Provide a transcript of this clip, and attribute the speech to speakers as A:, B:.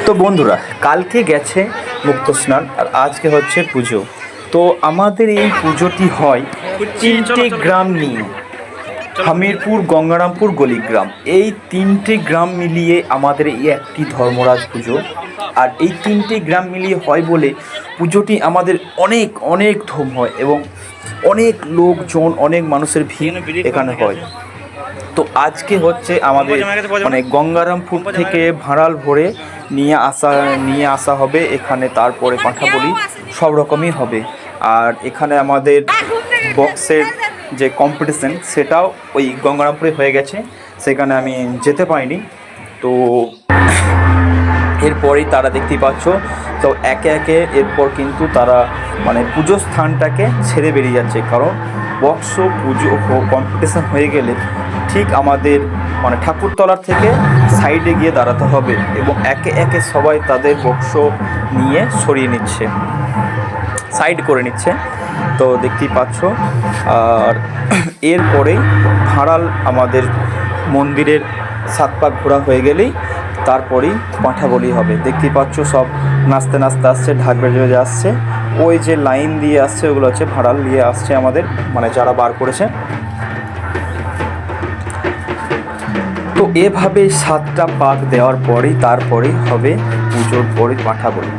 A: তো বন্ধুরা, কালকে গেছে মুক্ত স্নান আর আজকে হচ্ছে পুজো। তো আমাদের এই পুজোটি হয় তিনটে গ্রাম নিয়ে, হামিরপুর, গঙ্গারামপুর, গলিগ্রাম, এই তিনটে গ্রাম মিলিয়ে আমাদের এই একটি ধর্মরাজ পুজো। আর এই তিনটে গ্রাম মিলিয়ে হয় বলে পুজোটি আমাদের অনেক অনেক ধুম হয় এবং অনেক লোকজন, অনেক মানুষের ভিড় এখানে হয়। তো আজকে হচ্ছে আমাদের মানে গঙ্গারামপুর থেকে ভাড়াল ভরে নিয়ে আসা হবে এখানে, তারপরে পাঁঠাবলি সব রকমই হবে। আর এখানে আমাদের বক্সের যে কম্পিটিশান সেটাও ওই গঙ্গারামপুরে হয়ে গেছে, সেখানে আমি যেতে পারিনি। তো এরপরেই তারা দেখতেই পাচ্ছ, তো একে একে এরপর কিন্তু তারা মানে পুজো স্থানটাকে ছেড়ে বেরিয়ে যাচ্ছে, কারণ বক্স পুজো কম্পিটিশান হয়ে গেলে ঠিক আমাদের মানে ঠাকুরতলার থেকে সাইডে গিয়ে দাঁড়াতে হবে এবং একে একে সবাই তাদের বক্স নিয়ে সরিয়ে নিচ্ছে, সাইড করে নিচ্ছে। তো দেখতেই পাচ্ছ। আর এরপরেই ভাড়াল আমাদের মন্দিরের 7 পাক ঘোরা হয়ে গেলেই তারপরেই পাঁঠাবলি হবে। দেখতেই পাচ্ছ সব নাচতে নাচতে আসছে, ঢাক বেজে বেজে আসছে। ওই যে লাইন দিয়ে আসছে ওগুলো হচ্ছে ভাড়াল দিয়ে আসছে আমাদের, মানে যারা বার করেছে। তো এভাবে 7টা পাক দেওয়ার পরেই তারপরেই হবে পুজোর পরে পাঁঠাবলি।